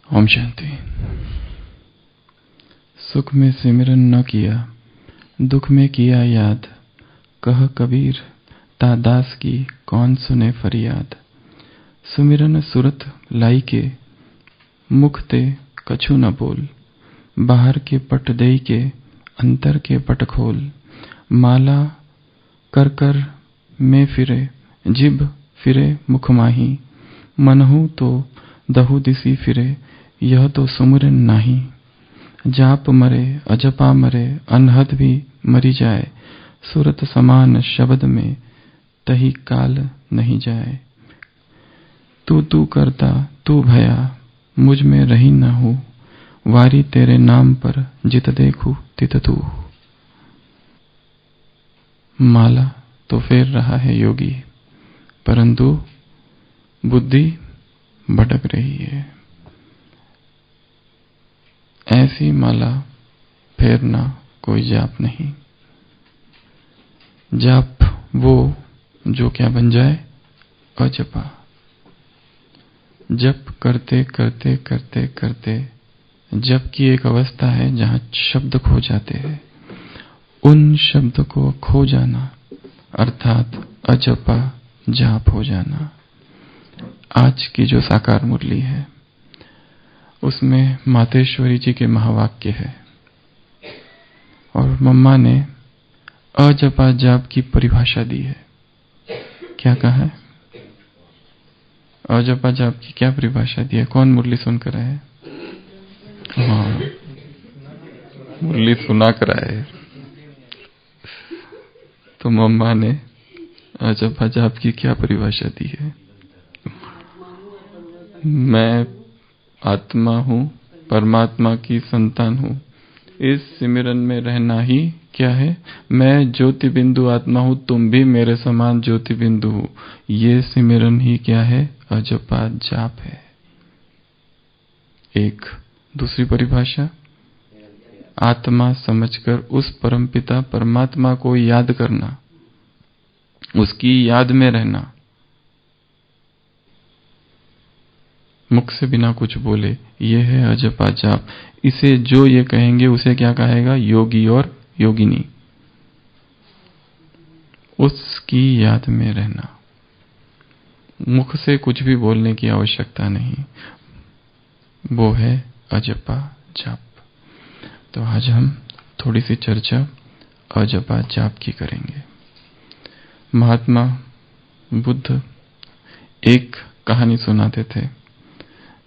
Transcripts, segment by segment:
ओम शांति। सुख में सिमरन न किया, दुख में किया याद। कह कबीर ता दास की कौन सुने फरियाद। सुमिरन सुरत लाई के मुख ते कछु न बोल। बाहर के पट दई के अंतर के पट खोल। माला कर कर में फिरे जिभ फिरे मुख माही। मनहु तो दहु दिसी फिरे यह तो सुमिरन नाही। जाप मरे अजपा मरे अनहद भी मरी जाए। सुरत समान शब्द में तही काल नहीं जाए। तू करता तू भया मुझ में रही न हूँ। वारी तेरे नाम पर जित देखूं तित तू। माला तो फेर रहा है योगी, परंतु बुद्धि भटक रही है। ऐसी माला फेरना कोई जाप नहीं। जाप वो जो क्या बन जाए, अजपा। जप करते करते करते करते जप की एक अवस्था है जहां शब्द खो जाते हैं। उन शब्द को खो जाना अर्थात अजपा जाप हो जाना। आज की जो साकार मुरली है उसमें मातेश्वरी जी के महावाक्य है और मम्मा ने अजपा जाप की परिभाषा दी है। क्या कहा है? अजपा जाप की क्या परिभाषा दी है? कौन मुरली सुनकर आए? हाँ, मुरली सुना कर आए। तो मम्मा ने अजपा जाप की क्या परिभाषा दी है? मैं आत्मा हूँ, परमात्मा की संतान हूँ। इस सिमरन में रहना ही क्या है? मैं ज्योति बिंदु आत्मा हूँ, तुम भी मेरे समान ज्योति बिंदु हो। ये सिमरन ही क्या है? अजपा जाप है। एक दूसरी परिभाषा, आत्मा समझकर उस परमपिता परमात्मा को याद करना, उसकी याद में रहना, मुख से बिना कुछ बोले, ये है अजपा जाप। इसे जो ये कहेंगे उसे क्या कहेगा? योगी और योगिनी। उसकी याद में रहना, मुख से कुछ भी बोलने की आवश्यकता नहीं, वो है अजपा जाप। तो आज हम थोड़ी सी चर्चा अजपा जाप की करेंगे। महात्मा बुद्ध एक कहानी सुनाते थे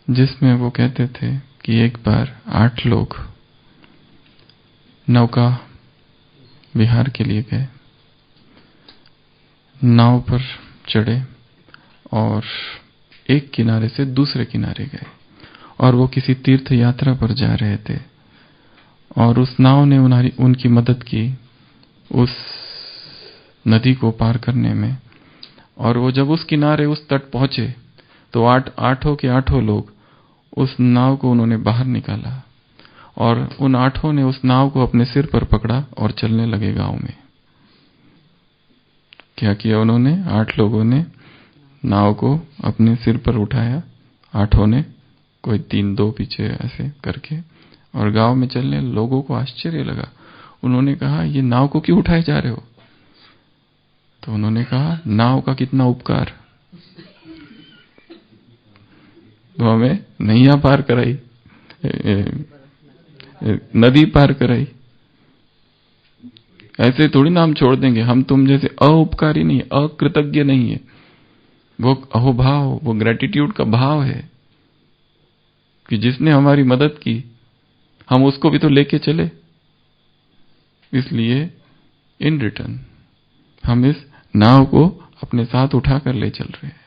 जिसमें वो कहते थे कि एक बार 8 लोग नौका विहार के लिए गए। नाव पर चढ़े और एक किनारे से दूसरे किनारे गए और वो किसी तीर्थ यात्रा पर जा रहे थे और उस नाव ने उनकी मदद की उस नदी को पार करने में। और वो जब उस किनारे उस तट पहुंचे तो आठों के आठों लोग उस नाव को उन्होंने बाहर निकाला और उन 8 ने उस नाव को अपने सिर पर पकड़ा और चलने लगे गांव में। क्या किया उन्होंने? 8 लोगों ने नाव को अपने सिर पर उठाया, 8 ने, कोई 3-2 पीछे ऐसे करके, और गांव में चलने। लोगों को आश्चर्य लगा। उन्होंने कहा, ये नाव को क्यों उठाए जा रहे हो? तो उन्होंने कहा, नाव का कितना उपकार, तो हमें नैया पार कराई, नदी पार कराई। ऐसे थोड़ी ना हम छोड़ देंगे। हम तुम जैसे अउपकारी नहीं, अकृतज्ञ नहीं है। वो अहोभाव, वो ग्रेटिट्यूड का भाव है कि जिसने हमारी मदद की हम उसको भी तो लेके चले। इसलिए इन रिटर्न हम इस नाव को अपने साथ उठाकर ले चल रहे हैं।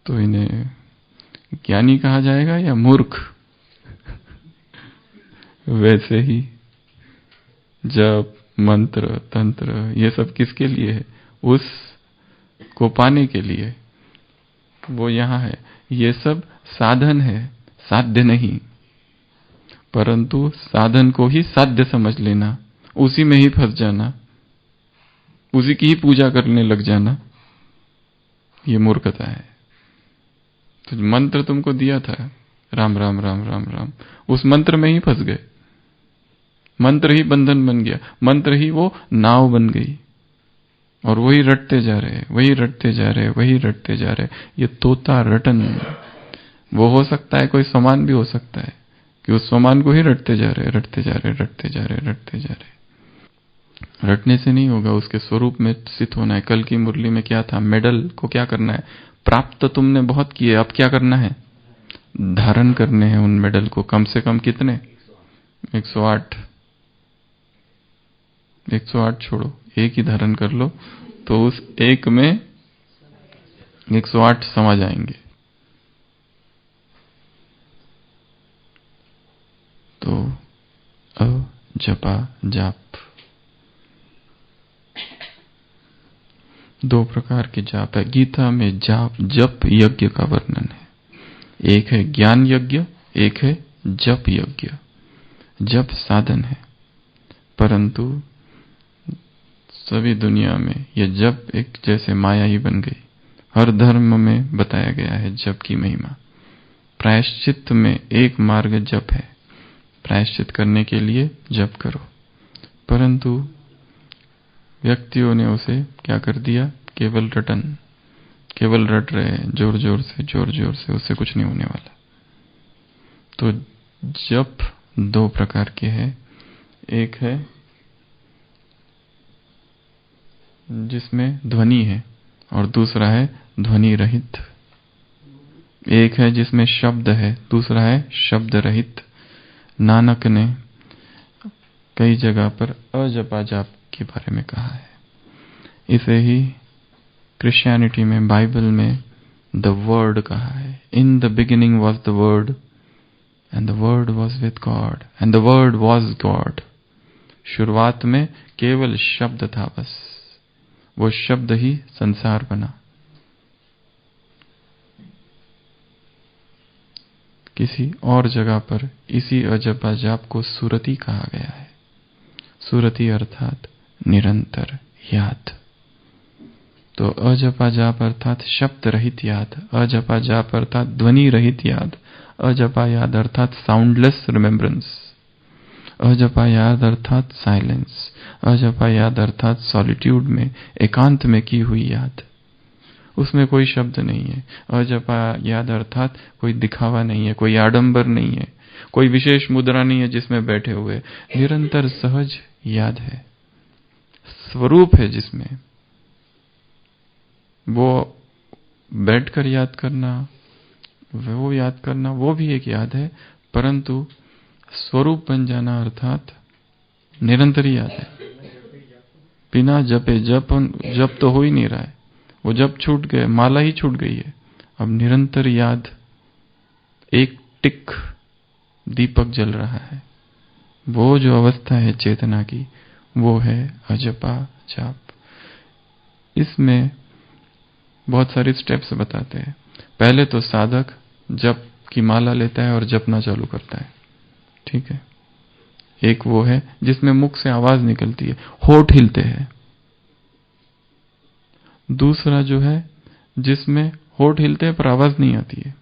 तो इन्हें ज्ञानी कहा जाएगा या मूर्ख? वैसे ही जप, मंत्र, तंत्र, ये सब किसके लिए है? उस को पाने के लिए। वो यहाँ है। ये सब साधन है, साध्य नहीं। परंतु साधन को ही साध्य समझ लेना, उसी में ही फंस जाना, उसी की ही पूजा करने लग जाना, ये मूर्खता है। तो मंत्र तुमको दिया था राम राम राम राम राम, उस मंत्र में ही फंस गए। मंत्र ही बंधन बन गया, मंत्र ही वो नाव बन गई, और वही रटते जा रहे, वही रटते जा रहे, वही रटते जा रहे। ये तोता रटन, वो हो सकता है कोई समान भी हो सकता है कि उस समान को ही रटते जा रहे, रटते जा रहे, रटते जा रहे, रटते जा रहे। रटने से नहीं होगा, उसके स्वरूप में स्थित होना है। कल की मुरली में क्या था? मेडल को क्या करना है? प्राप्त तो तुमने बहुत किए, अब क्या करना है? धारण करने हैं उन मेडल को। कम से कम कितने? 108। 108 छोड़ो, एक ही धारण कर लो, तो उस एक में 108 समा जाएंगे। तो जपा जाप, 2 प्रकार के जाप है। गीता में जाप जप यज्ञ का वर्णन है। एक है ज्ञान यज्ञ, एक है जप यज्ञ। जप साधन है, परंतु सभी दुनिया में यह जप एक जैसे माया ही बन गई। हर धर्म में बताया गया है जप की महिमा। प्रायश्चित में एक मार्ग जप है, प्रायश्चित करने के लिए जप करो, परंतु व्यक्तियों ने उसे क्या कर दिया? केवल रटन, केवल रट रहे हैं जोर जोर से, जोर जोर से, उससे कुछ नहीं होने वाला। तो जप 2 प्रकार के हैं। एक है जिसमें ध्वनि है और दूसरा है ध्वनि रहित। एक है जिसमें शब्द है, दूसरा है शब्द रहित। नानक ने कई जगह पर अजपा जाप के बारे में कहा है। इसे ही क्रिश्चियनिटी में, बाइबल में द वर्ड कहा है। In the beginning was the word and the word was with God and the word was God. शुरुआत में केवल शब्द था, बस वो शब्द ही संसार बना। किसी और जगह पर इसी अजपा जाप को सुरति कहा गया है। सुरति अर्थात निरंतर याद। तो अजपा जाप अर्थात शब्द रहित याद, अजपा जाप अर्थात ध्वनि रहित याद, अजपा याद अर्थात साउंडलेस रिमेम्बरेंस, अजपा याद अर्थात साइलेंस, अजपा याद अर्थात सॉलिट्यूड में, एकांत में की हुई याद। उसमें कोई शब्द नहीं है। अजपा याद अर्थात कोई दिखावा नहीं है, कोई आडंबर नहीं है, कोई विशेष मुद्रा नहीं है जिसमें बैठे हुए। निरंतर सहज याद है, स्वरूप है जिसमें। वो बैठकर याद करना, वो याद करना, वो भी एक याद है, परंतु स्वरूप बन जाना अर्थात निरंतर याद है। बिना जपे जप तो हो ही नहीं रहा है, वो जप छूट गए, माला ही छूट गई है। अब निरंतर याद, एक टिक दीपक जल रहा है, वो जो अवस्था है चेतना की, वो है अजपा जाप। इसमें बहुत सारी स्टेप्स बताते हैं। पहले तो साधक जप की माला लेता है और जपना चालू करता है, ठीक है। एक वो है जिसमें मुख से आवाज निकलती है, होठ हिलते हैं। दूसरा जो है जिसमें होठ हिलते हैं पर आवाज नहीं आती है,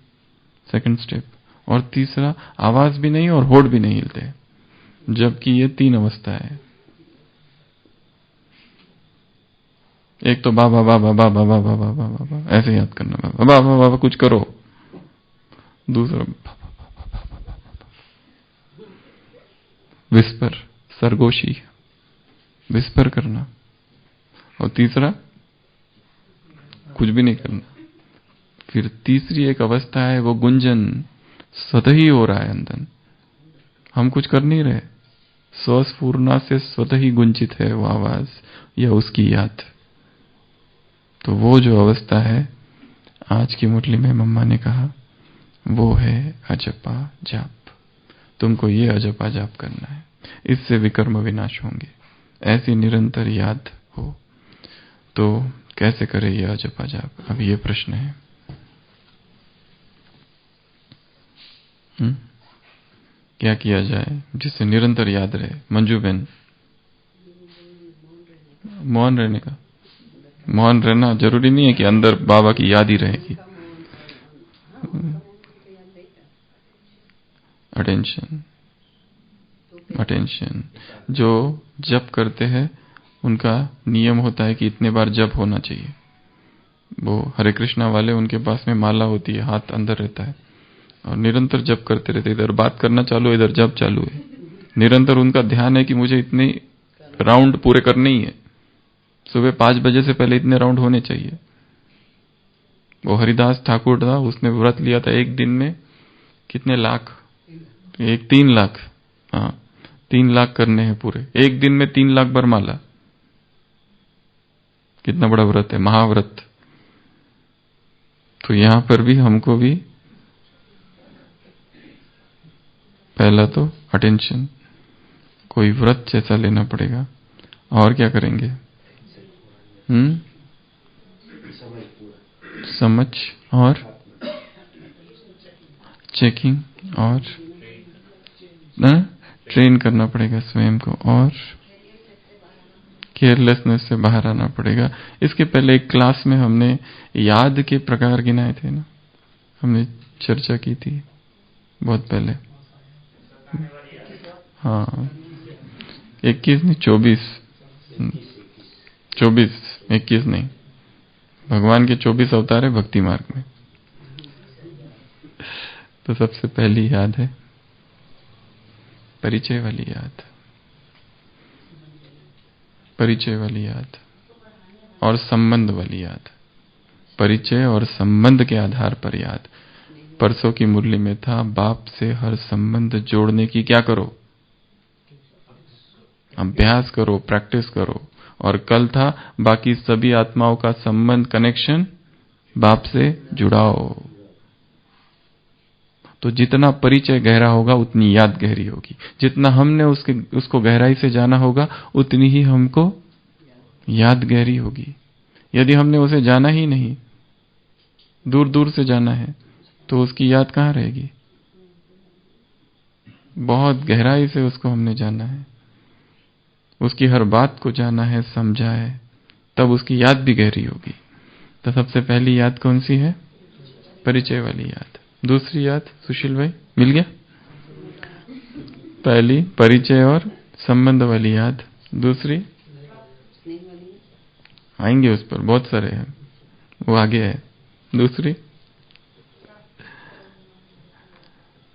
सेकंड स्टेप। और तीसरा आवाज भी नहीं और होठ भी नहीं हिलते, जबकि ये 3 अवस्था है। एक तो बाबा बाबा बाबा बाबा बाबा बाबा ऐसे याद करना, बाबा बाबा बाबा कुछ करो। दूसरा विस्पर, सरगोशी, विस्पर करना। और तीसरा कुछ भी नहीं करना। फिर तीसरी एक अवस्था है, वो गुंजन, स्वतः ही हो रहा है अंदर, हम कुछ कर नहीं रहे, स्वस्फूर्णा से स्वतः ही गुंजित है वो आवाज या उसकी याद। तो वो जो अवस्था है, आज की मुरली में मम्मा ने कहा, वो है अजपा जाप। तुमको ये अजपा जाप करना है, इससे विकर्म विनाश होंगे। ऐसी निरंतर याद हो तो कैसे करे ये अजपा जाप? अब ये प्रश्न है। क्या किया जाए जिससे निरंतर याद रहे? मंजू बहन, मौन रहने का। मौन रहना जरूरी नहीं है कि अंदर बाबा की याद ही रहेगी। Attention, attention. जो जप करते हैं उनका नियम होता है कि इतने बार जप होना चाहिए। वो हरे कृष्णा वाले, उनके पास में माला होती है, हाथ अंदर रहता है और निरंतर जप करते रहते। इधर बात करना चालू है, इधर जप चालू है। निरंतर उनका ध्यान है कि मुझे इतने राउंड पूरे करने ही है। सुबह 5 बजे से पहले इतने राउंड होने चाहिए। वो हरिदास ठाकुर था, उसने व्रत लिया था एक दिन में कितने लाख, 3 लाख। हाँ, 3 लाख करने हैं पूरे एक दिन में, 3 लाख बार माला। कितना बड़ा व्रत है, महाव्रत। तो यहां पर भी हमको भी पहला तो अटेंशन, कोई व्रत जैसा लेना पड़ेगा। और क्या करेंगे? समझ और चेकिंग और ट्रेन करना पड़ेगा स्वयं को, और केयरलेसनेस से बाहर आना पड़ेगा। इसके पहले एक क्लास में हमने याद के प्रकार गिनाए थे ना, हमने चर्चा की थी बहुत पहले। हाँ, 21 नहीं, 24 21 नहीं। भगवान के 24 अवतार है भक्ति मार्ग में। तो सबसे पहली याद है परिचय वाली याद, परिचय वाली याद और संबंध वाली याद। परिचय और संबंध के आधार पर याद। परसों की मुरली में था, बाप से हर संबंध जोड़ने की क्या करो? अभ्यास करो, प्रैक्टिस करो। और कल था, बाकी सभी आत्माओं का संबंध, कनेक्शन बाप से जुड़ाओ। तो जितना परिचय गहरा होगा उतनी याद गहरी होगी। जितना हमने उसको गहराई से जाना होगा उतनी ही हमको याद गहरी होगी। यदि हमने उसे जाना ही नहीं, दूर दूर से जाना है, तो उसकी याद कहाँ रहेगी? बहुत गहराई से उसको हमने जाना है, उसकी हर बात को जाना है, समझा है, तब उसकी याद भी गहरी होगी। तो सबसे पहली याद कौन सी है? परिचय वाली याद। दूसरी याद सुशील भाई मिल गया? पहली परिचय और संबंध वाली याद। दूसरी आएंगे उस पर, बहुत सारे हैं, वो आगे है। दूसरी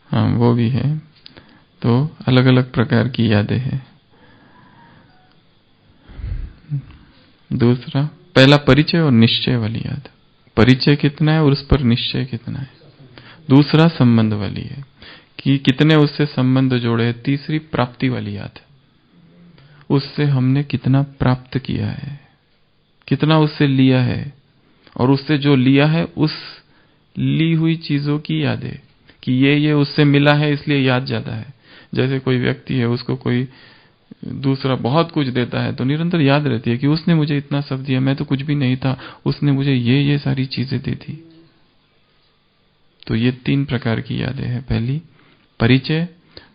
हाँ, वो भी है। तो अलग अलग प्रकार की यादें हैं। दूसरा, पहला परिचय और निश्चय वाली याद। परिचय कितना है और उस पर निश्चय कितना है। दूसरा संबंध वाली है कि कितने उससे संबंध जोड़े। तीसरी प्राप्ति वाली याद, उससे हमने कितना प्राप्त किया है, कितना उससे लिया है, और उससे जो लिया है उस ली हुई चीजों की याद है कि ये उससे मिला है इसलिए याद ज्यादा है। जैसे कोई व्यक्ति है, उसको कोई दूसरा बहुत कुछ देता है तो निरंतर याद रहती है कि उसने मुझे इतना सब दिया, मैं तो कुछ भी नहीं था, उसने मुझे ये सारी चीजें दी थी। तो ये 3 प्रकार की यादें हैं। पहली परिचय,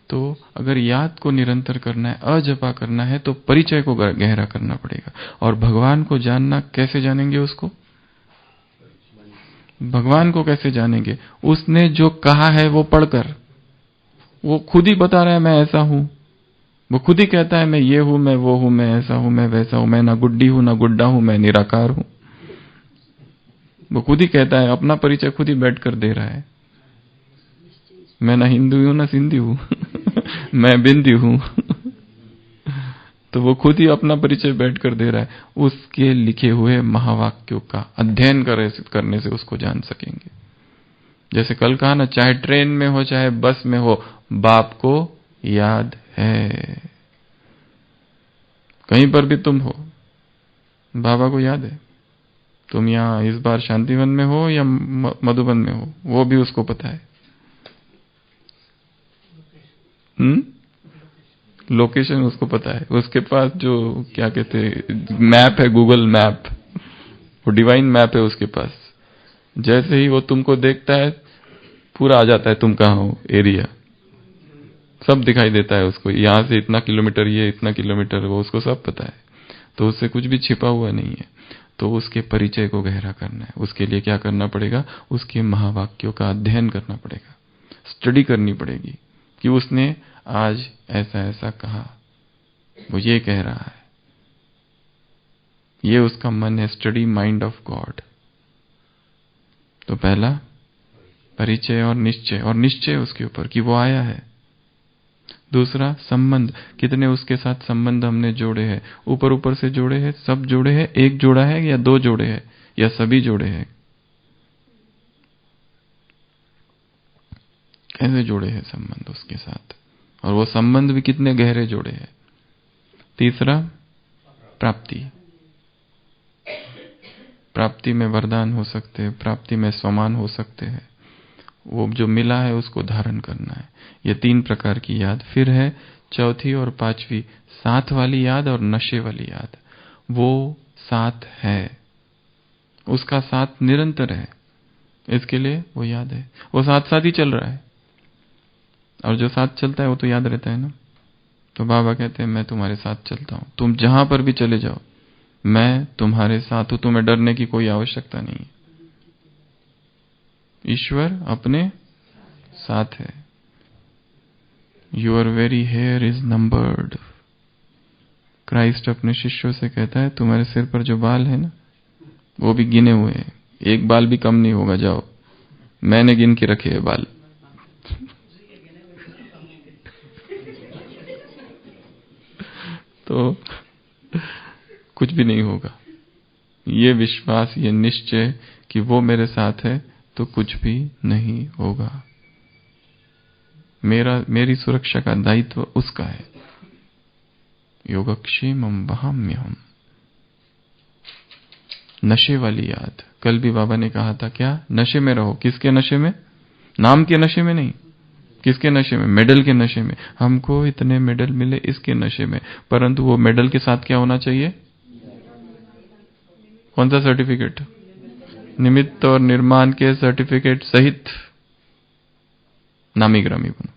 तो अगर याद को निरंतर करना है, अजपा करना है, तो परिचय को गहरा करना पड़ेगा। और भगवान को जानना, कैसे जानेंगे उसको? भगवान को कैसे जानेंगे? उसने जो कहा है वो पढ़कर। वो खुद ही बता रहा है मैं ऐसा हूं, वो खुद ही कहता है मैं ये हूं, मैं वो हूं, मैं ऐसा हूं, मैं वैसा हूं, मैं ना गुड्डी हूं ना गुड्डा हूं, मैं निराकार हूं। वो खुद ही कहता है, अपना परिचय खुद ही बैठकर दे रहा है। मैं ना हिंदू हूं ना सिंधी हूं मैं बिंदी हूं तो वो खुद ही अपना परिचय बैठकर दे रहा है। उसके लिखे हुए महावाक्यों का अध्ययन करने से उसको जान सकेंगे। जैसे कल कहा ना, चाहे ट्रेन में हो चाहे बस में हो, बाप को याद है। कहीं पर भी तुम हो, बाबा को याद है। तुम यहाँ इस बार शांतिवन में हो या मधुबन में हो, वो भी उसको पता है। लोकेशन उसको पता है। उसके पास जो क्या कहते मैप है, गूगल मैप, वो डिवाइन मैप है उसके पास। जैसे ही वो तुमको देखता है, पूरा आ जाता है तुम कहाँ हो, एरिया सब दिखाई देता है उसको। यहां से इतना किलोमीटर, ये इतना किलोमीटर, वो उसको सब पता है। तो उससे कुछ भी छिपा हुआ नहीं है। तो उसके परिचय को गहरा करना है। उसके लिए क्या करना पड़ेगा? उसके महावाक्यों का अध्ययन करना पड़ेगा, स्टडी करनी पड़ेगी कि उसने आज ऐसा ऐसा कहा, वो ये कह रहा है, ये उसका मन है। Study mind of God. तो पहला परिचय और निश्चय उसके ऊपर कि वो आया है। दूसरा संबंध, कितने उसके साथ संबंध हमने जोड़े हैं, ऊपर ऊपर से जोड़े हैं, सब जोड़े हैं, एक जोड़ा है या दो जोड़े हैं या सभी जोड़े हैं, कैसे जोड़े हैं संबंध उसके साथ, और वो संबंध भी कितने गहरे जोड़े हैं। तीसरा प्राप्ति में वरदान हो सकते हैं, प्राप्ति में स्वमान हो सकते हैं, वो जो मिला है उसको धारण करना है। ये 3 प्रकार की याद। फिर है चौथी और पांचवी, साथ वाली याद और नशे वाली याद। वो साथ है, उसका साथ निरंतर है, इसके लिए वो याद है। वो साथ साथ ही चल रहा है, और जो साथ चलता है वो तो याद रहता है ना। तो बाबा कहते हैं मैं तुम्हारे साथ चलता हूं, तुम जहां पर भी चले जाओ मैं तुम्हारे साथ हूं, तुम्हें डरने की कोई आवश्यकता नहीं है। ईश्वर अपने साथ है। Your very here is numbered. Christ अपने शिष्यों से कहता है तुम्हारे सिर पर जो बाल है ना वो भी गिने हुए हैं, एक बाल भी कम नहीं होगा, जाओ मैंने गिन के रखे हैं बाल। तो कुछ भी नहीं होगा। ये विश्वास, ये निश्चय कि वो मेरे साथ है तो कुछ भी नहीं होगा। मेरी सुरक्षा का दायित्व उसका है। योगक्षेमं वहाम्यहम्। नशे वाली याद, कल भी बाबा ने कहा था क्या? नशे में रहो। किसके नशे में? नाम के नशे में नहीं। किसके नशे में? मेडल के नशे में। हमको इतने मेडल मिले इसके नशे में, परंतु वो मेडल के साथ क्या होना चाहिए? कौन सा सर्टिफिकेट? निमित्त और निर्माण के सर्टिफिकेट सहित नामी ग्रामी बनो।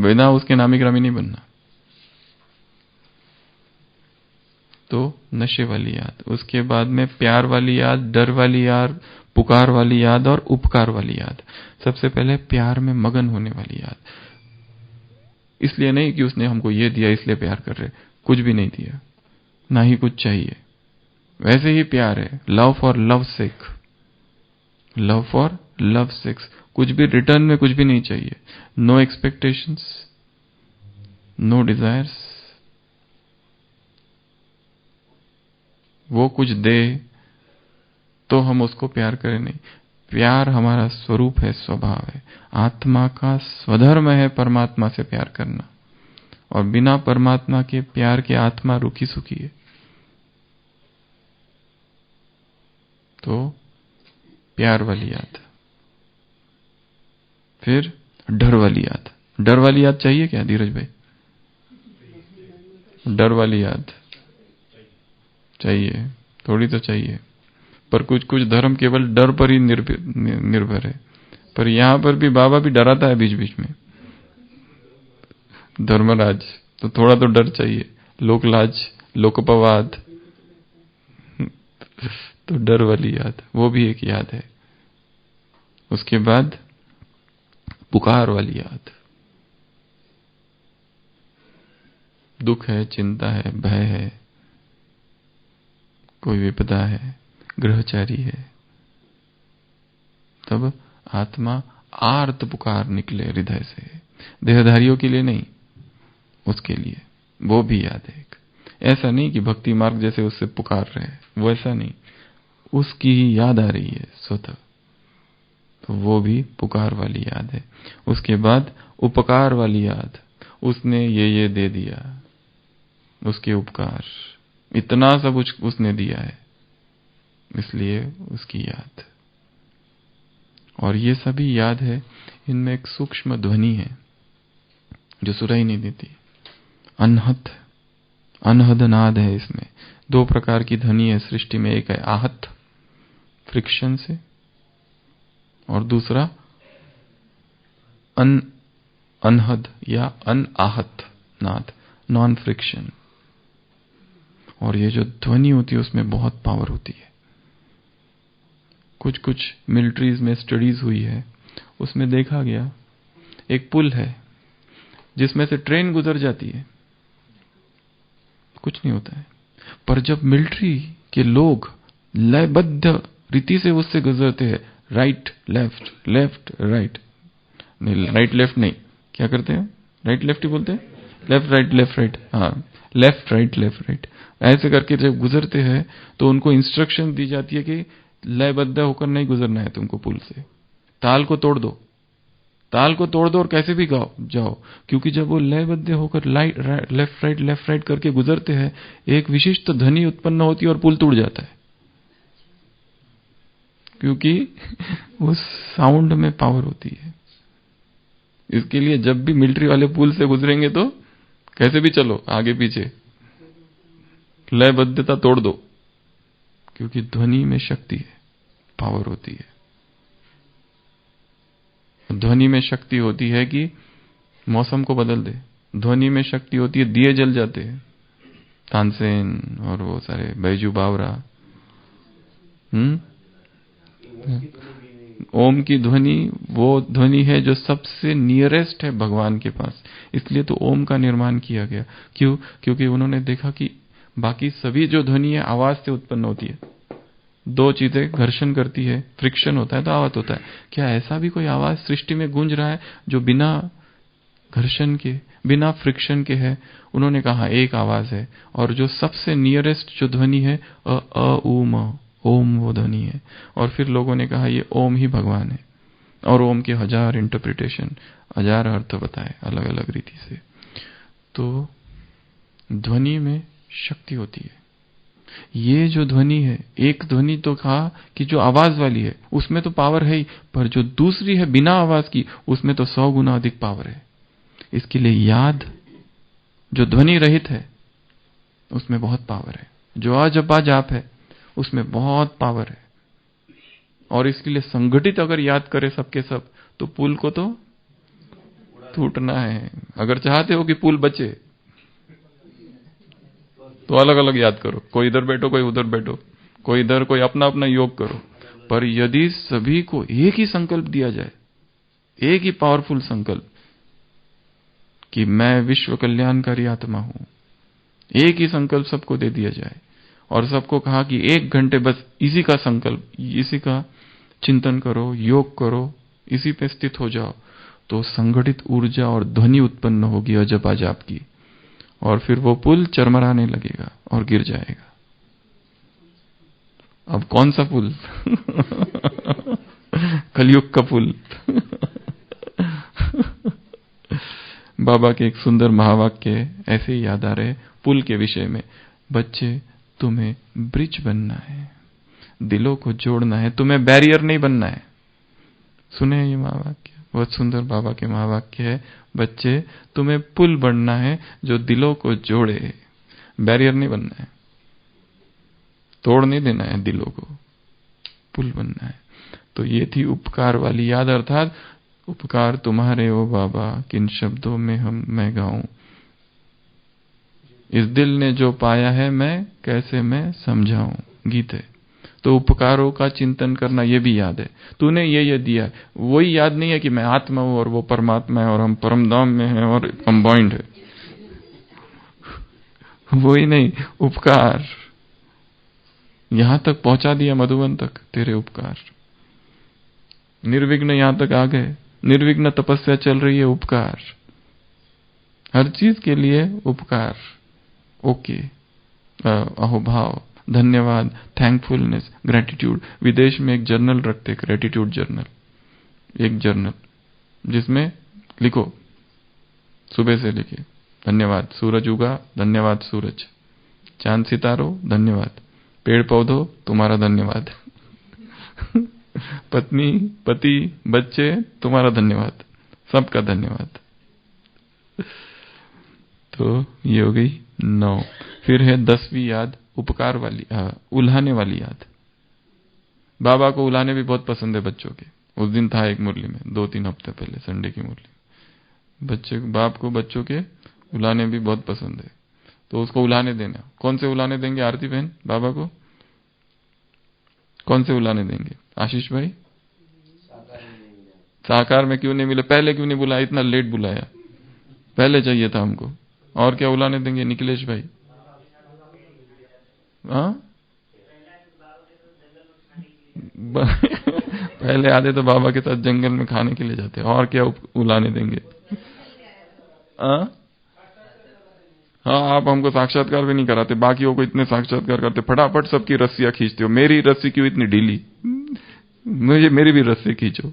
बिना उसके नामी ग्रामी नहीं बनना। तो नशे वाली याद, उसके बाद में प्यार वाली याद, डर वाली याद, पुकार वाली याद और उपकार वाली याद। सबसे पहले प्यार में मगन होने वाली याद। इसलिए नहीं कि उसने हमको ये दिया इसलिए प्यार कर रहे, कुछ भी नहीं दिया, ना ही कुछ चाहिए, वैसे ही प्यार है। Love for love sake, love for love sake's, कुछ भी रिटर्न में कुछ भी नहीं चाहिए। No expectations, no desires. वो कुछ दे तो हम उसको प्यार करें नहीं। प्यार हमारा स्वरूप है, स्वभाव है। आत्मा का स्वधर्म है परमात्मा से प्यार करना, और बिना परमात्मा के प्यार के आत्मा रुखी सुखी है। तो प्यार वाली याद। फिर डर वाली याद। डर वाली याद चाहिए क्या धीरज भाई? डर वाली याद चाहिए, थोड़ी तो चाहिए, पर कुछ कुछ धर्म केवल डर पर ही निर्भर है। पर यहां पर भी बाबा भी डराता है बीच बीच में। धर्मराज तो थोड़ा तो डर चाहिए, लोकलाज, लोकपवाद, तो डर वाली याद वो भी एक याद है। उसके बाद पुकार वाली याद। दुख है, चिंता है, भय है, कोई विपदा है, ग्रहचारी है, तब आत्मा आर्त पुकार निकले हृदय से। देहधारियों के लिए नहीं, उसके लिए वो भी याद है। ऐसा नहीं कि भक्ति मार्ग जैसे उससे पुकार रहे, वो ऐसा नहीं, उसकी ही याद आ रही है स्वतः, तो वो भी पुकार वाली याद है। उसके बाद उपकार वाली याद, उसने ये दे दिया, उसके उपकार, इतना सब उसने दिया है, इसलिए उसकी याद। और ये सभी याद है, इनमें एक सूक्ष्म ध्वनि है जो सुनाई नहीं देती। अनहद नाद है इसमें। 2 प्रकार की ध्वनि है सृष्टि में, एक है आहत फ्रिक्शन से, और दूसरा अनहद या अनआहत नाद, नॉन फ्रिक्शन। और ये जो ध्वनि होती है उसमें बहुत पावर होती है। कुछ कुछ मिलिट्रीज में स्टडीज हुई है, उसमें देखा गया एक पुल है जिसमें से ट्रेन गुजर जाती है, कुछ नहीं होता है, पर जब मिलिट्री के लोग लयबद्ध रीति से उससे गुजरते हैं, राइट लेफ्ट लेफ्ट राइट, नहीं राइट लेफ्ट नहीं, क्या करते हैं, राइट लेफ्ट ही बोलते हैं, लेफ्ट राइट, हाँ लेफ्ट राइट लेफ्ट राइट, ऐसे करके जब गुजरते हैं तो उनको इंस्ट्रक्शन दी जाती है कि लयबद्ध होकर नहीं गुजरना है तुमको पुल से, ताल को तोड़ दो, ताल को तोड़ दो और कैसे भी गाओ जाओ, क्योंकि जब वो लयबद्ध होकर लेफ्ट राइट करके गुजरते हैं, एक विशिष्ट ध्वनि उत्पन्न होती है और पुल टूट जाता है, क्योंकि उस साउंड में पावर होती है। इसके लिए जब भी मिलिट्री वाले पुल से गुजरेंगे तो कैसे भी चलो आगे पीछे, लयबद्धता तोड़ दो, क्योंकि ध्वनि में शक्ति है, पावर होती है। ध्वनि में शक्ति होती है कि मौसम को बदल दे, ध्वनि में शक्ति होती है दिए जल जाते हैं, तानसेन और वो सारे बैजू बावरा। ओम की ध्वनि वो ध्वनि है जो सबसे नियरेस्ट है भगवान के पास, इसलिए तो ओम का निर्माण किया गया। क्यों? क्योंकि उन्होंने देखा कि बाकी सभी जो ध्वनि है आवाज से उत्पन्न होती है, दो चीजें घर्षण करती है, फ्रिक्शन होता है तो आवाज होता है। क्या ऐसा भी कोई आवाज सृष्टि में गूंज रहा है जो बिना घर्षण के, बिना फ्रिक्शन के है? उन्होंने कहा एक आवाज है, और जो सबसे नियरेस्ट जो ध्वनि है ओम वो ध्वनि है। और फिर लोगों ने कहा ये ओम ही भगवान है, और ओम के 1000 इंटरप्रिटेशन, 1000 अर्थ बताए अलग अलग रीति से। तो ध्वनि में शक्ति होती है। ये जो ध्वनि है, एक ध्वनि तो कहा कि जो आवाज वाली है उसमें तो पावर है ही, पर जो दूसरी है बिना आवाज की उसमें तो 100 गुना अधिक पावर है। इसके लिए याद जो ध्वनि रहित है उसमें बहुत पावर है, जो अजपा जाप है उसमें बहुत पावर है। और इसके लिए संगठित अगर याद करे सबके सब, तो पुल को तो टूटना है। अगर चाहते हो कि पुल बचे तो अलग अलग याद करो, कोई इधर बैठो कोई उधर बैठो, कोई इधर कोई अपना अपना योग करो, पर यदि सभी को एक ही संकल्प दिया जाए, एक ही पावरफुल संकल्प कि मैं विश्व कल्याणकारी आत्मा हूं, एक ही संकल्प सबको दे दिया जाए और सबको कहा कि 1 घंटे बस इसी का संकल्प, इसी का चिंतन करो, योग करो, इसी पे स्थित हो जाओ, तो संगठित ऊर्जा और ध्वनि उत्पन्न होगी अजपा जाप की, और फिर वो पुल चरमराने लगेगा और गिर जाएगा। अब कौन सा पुल? कलयुग का पुल। बाबा के एक सुंदर महावाक्य ऐसे ही याद आ रहे पुल के विषय में, बच्चे तुम्हें ब्रिज बनना है, दिलों को जोड़ना है, तुम्हें बैरियर नहीं बनना है। सुने ये महावाक्य, बहुत सुंदर बाबा के महावाक्य है, बच्चे तुम्हें पुल बनना है जो दिलों को जोड़े, बैरियर नहीं बनना है, तोड़ नहीं देना है दिलों को, पुल बनना है। तो ये थी उपकार वाली याद, अर्थात उपकार तुम्हारे ओ बाबा किन शब्दों में मैं गाऊं, इस दिल ने जो पाया है मैं कैसे मैं समझाऊं, गीत है। तो उपकारों का चिंतन करना ये भी याद है, तूने ये दिया है, वही याद नहीं है कि मैं आत्मा हूं और वो परमात्मा है और हम परमधाम में हैं और कंबाइंड है, वही नहीं। उपकार यहां तक पहुंचा दिया, मधुबन तक तेरे उपकार, निर्विघ्न यहां तक आ गए, निर्विघ्न तपस्या चल रही है, उपकार, हर चीज के लिए उपकार। ओके, अहोभाव, धन्यवाद, थैंकफुलनेस, ग्रेटिट्यूड। विदेश में एक जर्नल रखते, ग्रेटिट्यूड जर्नल, एक जर्नल जिसमें लिखो, सुबह से लिखे धन्यवाद सूरज उगा, धन्यवाद सूरज, चांद सितारों धन्यवाद, पेड़ पौधों तुम्हारा धन्यवाद, पत्नी पति बच्चे तुम्हारा धन्यवाद, सबका धन्यवाद। तो ये हो गई 9। फिर है 10वीं याद, उपकार वाली, उल्हाने वाली याद। बाबा को उल्हाने भी बहुत पसंद है बच्चों के। उस दिन था एक मुरली में, 2-3 हफ्ते पहले, संडे की मुरली, बच्चे बाप को बच्चों के उल्हाने भी बहुत पसंद है। तो उसको उलाने देना। कौन से उलाने देंगे आरती बहन बाबा को? कौन से उलाने देंगे आशीष भाई? साकार में क्यों नहीं मिले? पहले क्यों नहीं बुलाया? इतना लेट बुलाया, पहले चाहिए था हमको। और क्या उलाने देंगे निखिलेश भाई? हाँ पहले आधे तो बाबा के साथ जंगल में खाने के लिए जाते, और क्या उलाने देंगे? हाँ आप हमको साक्षात्कार भी नहीं कराते, बाकियों को इतने साक्षात्कार करते, फटाफट सबकी रस्सियां खींचते हो। मेरी रस्सी क्यों इतनी ढीली? मेरी भी रस्सी खींचो।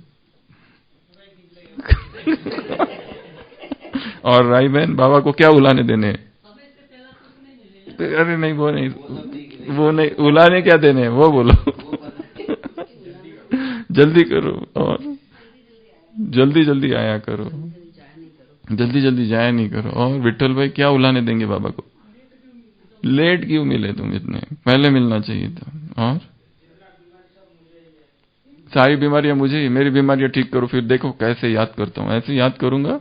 और राई बहन बाबा को क्या उलाने देने? अरे नहीं वो नहीं उलाने क्या देने हैं वो बोलो। जल्दी करो और जल्दी आया करो, जल्दी जाया नहीं करो। और विठल भाई क्या उलाने देंगे बाबा को? लेट क्यों मिले तुम? इतने पहले मिलना चाहिए था। और सारी बीमारियां मुझे ही, मेरी बीमारियां ठीक करो, फिर देखो कैसे याद करता हूं। ऐसे याद करूंगा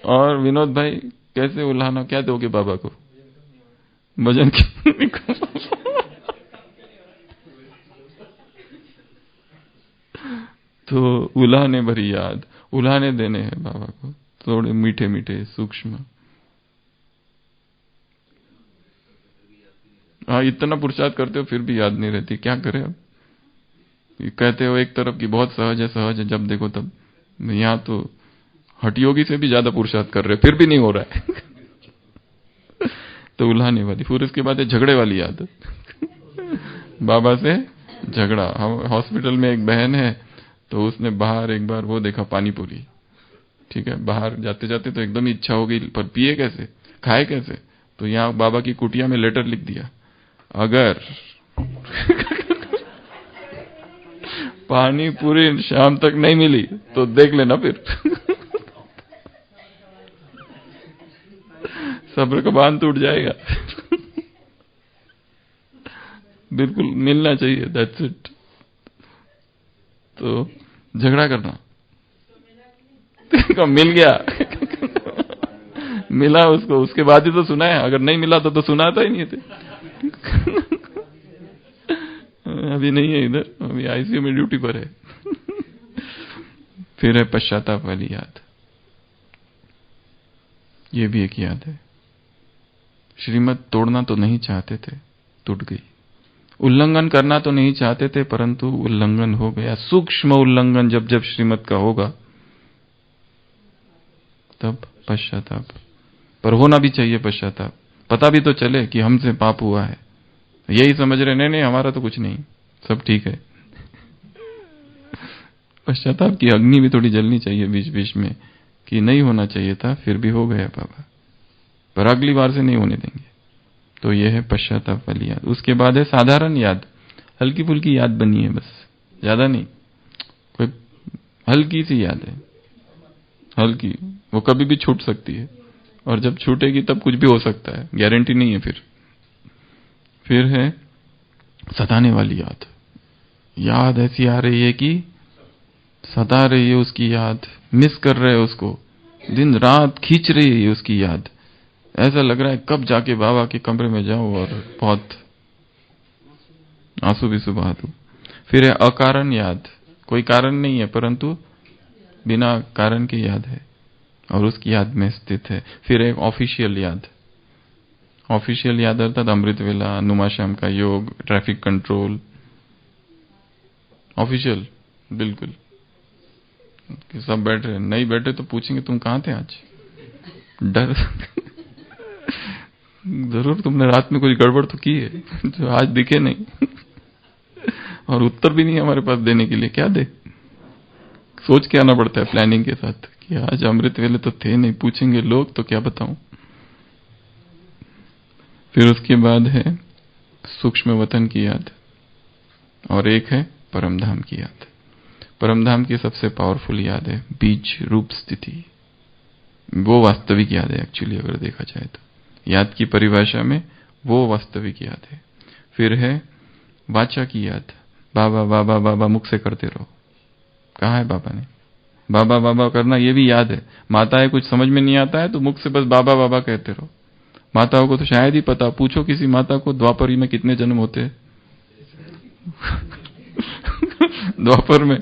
और विनोद भाई कैसे उलाना, क्या दोगे बाबा को? भजन की तो उलाने भरी याद, उलाने देने हैं बाबा को, थोड़े मीठे मीठे सूक्ष्म। हाँ इतना पुरुषार्थ करते हो फिर भी याद नहीं रहती, क्या करें अब? कहते हो एक तरफ की बहुत सहज है, जब देखो तब। यहाँ तो हठयोगी से भी ज्यादा पुरुषार्थ कर रहे, फिर भी नहीं हो रहा है। तो उल्हाने वाली। फिर उसके बाद झगड़े वाली याद। बाबा से झगड़ा। हॉस्पिटल में एक बहन है, तो उसने बाहर एक बार वो देखा पानी पूरी, ठीक है, बाहर जाते जाते तो एकदम इच्छा हो गई, पर पिए कैसे, खाए कैसे? तो यहाँ बाबा की कुटिया में लेटर लिख दिया, अगर पानी पूरी शाम तक नहीं मिली तो देख लेना फिर। सब्र का बांध टूट जाएगा। बिल्कुल मिलना चाहिए, दैट्स इट। तो झगड़ा करना मिल गया। मिला उसको, उसके बाद ही तो सुना है, अगर नहीं मिला तो सुनाता ही नहीं थे। अभी नहीं है इधर, अभी आईसीयू में ड्यूटी पर है। फिर है पश्चाताप वाली याद, ये भी एक याद है। श्रीमत तोड़ना तो नहीं चाहते थे, टूट गई। उल्लंघन करना तो नहीं चाहते थे, परंतु उल्लंघन हो गया। सूक्ष्म उल्लंघन जब श्रीमत का होगा तब पश्चाताप। पर होना भी चाहिए पश्चाताप, पता भी तो चले कि हमसे पाप हुआ है। यही समझ रहे नहीं हमारा तो कुछ नहीं, सब ठीक है। पश्चाताप की अग्नि भी थोड़ी जलनी चाहिए बीच बीच में, कि नहीं होना चाहिए था, फिर भी हो गया बाबा, पर अगली बार से नहीं होने देंगे। तो यह है पश्चाताप वाली याद। उसके बाद है साधारण याद, हल्की फुल्की याद बनी है, बस ज्यादा नहीं, कोई हल्की सी याद है, हल्की, वो कभी भी छूट सकती है, और जब छूटेगी तब कुछ भी हो सकता है, गारंटी नहीं है। फिर है सताने वाली याद, याद ऐसी आ रही है कि सता रही है, उसकी याद मिस कर रहे हैं उसको, दिन रात खींच रही है उसकी याद। ऐसा लग रहा है कब जाके बाबा के कमरे में जाऊं और बहुत आंसू भी सुबह दूं। फिर है अकारण याद, कोई कारण नहीं है परंतु बिना कारण की याद है और उसकी याद में स्थित है। फिर एक ऑफिशियल याद, ऑफिशियल याद अर्थात अमृत वेला, अनुमाश्याम का योग, ट्रैफिक कंट्रोल, ऑफिशियल बिल्कुल। सब बैठ रहे, नहीं बैठे तो पूछेंगे तुम कहां थे आज, डर जरूर तुमने रात में कुछ गड़बड़ तो की है जो आज दिखे नहीं। और उत्तर भी नहीं हमारे पास देने के लिए, क्या दे, सोच के आना पड़ता है प्लानिंग के साथ कि आज अमृत वेले तो थे नहीं, पूछेंगे लोग तो क्या बताऊं। फिर उसके बाद है सूक्ष्म वतन की याद, और एक है परमधाम की याद। परमधाम की सबसे पावरफुल याद है बीज रूप स्थिति, वो वास्तविक याद है एक्चुअली, अगर देखा जाए तो याद की परिभाषा में वो वास्तविक याद है। फिर है वाचा की याद, बाबा बाबा बाबा मुख से करते रहो, कहा है बाबा ने, बाबा बाबा करना ये भी याद है। माताएं कुछ समझ में नहीं आता है तो मुख से बस बाबा बाबा कहते रहो। माताओं को तो शायद ही पता, पूछो किसी माता को द्वापरी में कितने जन्म होते हैं। द्वापर में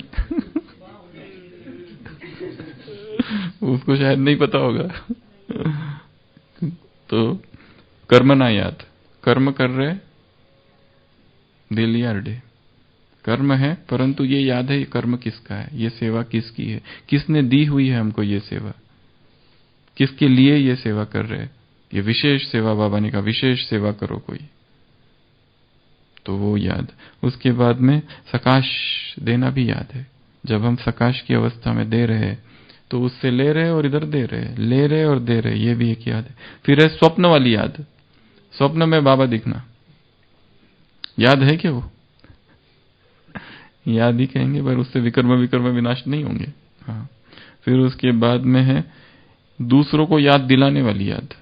उसको शायद नहीं पता होगा। तो कर्म ना याद, कर्म कर रहे दिल या अड्डे, कर्म है परंतु ये याद है ये कर्म किसका है, ये सेवा किसकी है, किसने दी हुई है हमको ये सेवा, किसके लिए ये सेवा कर रहे हैं। ये विशेष सेवा, बाबा ने कहा विशेष सेवा करो कोई, तो वो याद। उसके बाद में सकाश देना भी याद है। जब हम सकाश की अवस्था में दे रहे हैं तो उससे ले रहे और इधर दे रहे, ले रहे और दे रहे, ये भी एक याद है। फिर है स्वप्न वाली याद, स्वप्न में बाबा दिखना, याद है क्या? वो याद ही कहेंगे पर उससे विकर्म विकर्म विनाश नहीं होंगे। हाँ, फिर उसके बाद में है दूसरों को याद दिलाने वाली याद,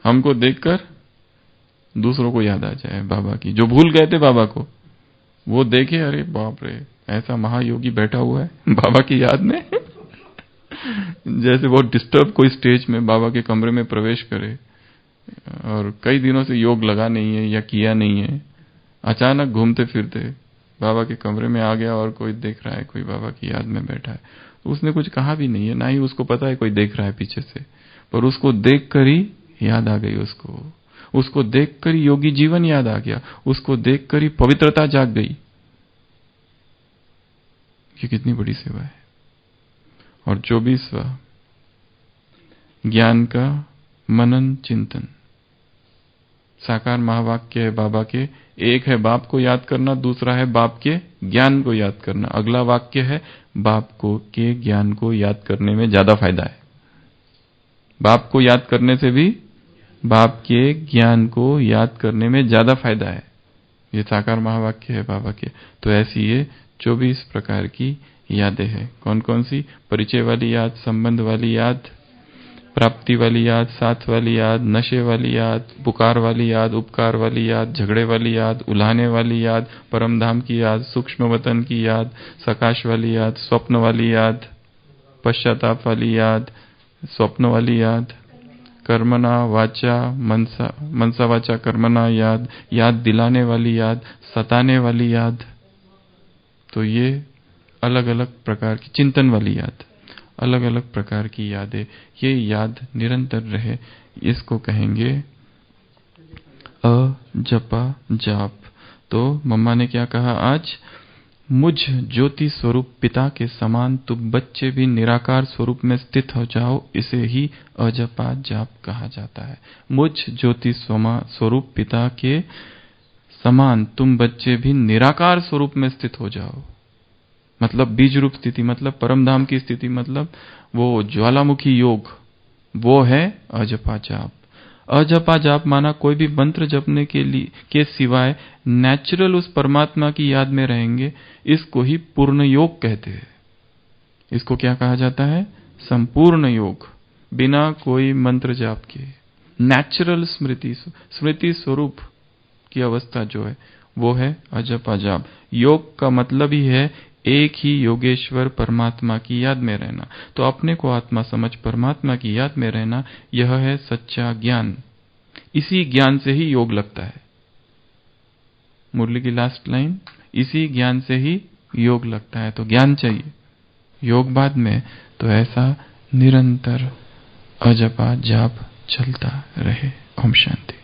हमको देखकर दूसरों को याद आ जाए बाबा की। जो भूल गए थे बाबा को वो देखे, अरे बाप रे ऐसा महायोगी बैठा हुआ है बाबा की याद में। जैसे बहुत डिस्टर्ब कोई स्टेज में बाबा के कमरे में प्रवेश करे और कई दिनों से योग लगा नहीं है या किया नहीं है, अचानक घूमते फिरते बाबा के कमरे में आ गया और कोई देख रहा है कोई बाबा की याद में बैठा है, तो उसने कुछ कहा भी नहीं है, ना ही उसको पता है कोई देख रहा है पीछे से, पर उसको देखकर ही याद आ गई, उसको देखकर ही योगी जीवन याद आ गया, उसको देखकर ही पवित्रता जाग गई। ये कितनी बड़ी सेवा है। और 24वां ज्ञान का मनन चिंतन। साकार महावाक्य है बाबा के, एक है बाप को याद करना, दूसरा है बाप के ज्ञान को याद करना। अगला वाक्य है बाप को के ज्ञान को याद करने में ज्यादा फायदा है। बाप को याद करने से भी बाप के ज्ञान को याद करने में ज्यादा फायदा है। ये साकार महावाक्य है बाबा के। तो ऐसी ये 24 प्रकार की यादें हैं। कौन कौन सी? परिचय वाली याद, संबंध वाली याद, प्राप्ति वाली याद, साथ वाली याद, नशे वाली याद, पुकार वाली याद, उपकार वाली याद, झगड़े वाली याद, उल्हाने वाली याद, परमधाम की याद, सूक्ष्म वतन की याद, सकाश वाली याद, स्वप्न वाली याद, पश्चाताप वाली याद, स्वप्न वाली याद, कर्मना वाचा मनसा वाचा कर्मना याद, याद दिलाने वाली याद, सताने वाली याद। तो ये अलग अलग प्रकार की चिंतन वाली याद, अलग अलग प्रकार की यादें, ये याद निरंतर रहे, इसको कहेंगे अजपा जाप। तो मम्मा ने क्या कहा आज? मुझ ज्योति स्वरूप पिता के समान तुम बच्चे भी निराकार स्वरूप में स्थित हो जाओ, इसे ही अजपा जाप कहा जाता है। मुझ ज्योति स्वरूप पिता के समान तुम बच्चे भी निराकार स्वरूप में स्थित हो जाओ, मतलब बीज रूप स्थिति, मतलब परमधाम की स्थिति, मतलब वो ज्वालामुखी योग, वो है अजपा जाप। अजपा जाप माना कोई भी मंत्र जपने के सिवाय नेचुरल उस परमात्मा की याद में रहेंगे, इसको ही पूर्ण योग कहते हैं। इसको क्या कहा जाता है? संपूर्ण योग, बिना कोई मंत्र जाप के नेचुरल स्मृति स्वरूप की अवस्था जो है वो है अजपा जाप। योग का मतलब ही है एक ही योगेश्वर परमात्मा की याद में रहना। तो अपने को आत्मा समझ परमात्मा की याद में रहना, यह है सच्चा ज्ञान। इसी ज्ञान से ही योग लगता है। मुरली की लास्ट लाइन, इसी ज्ञान से ही योग लगता है। तो ज्ञान चाहिए, योग बाद में। तो ऐसा निरंतर अजपा जाप चलता रहे। ओम शांति।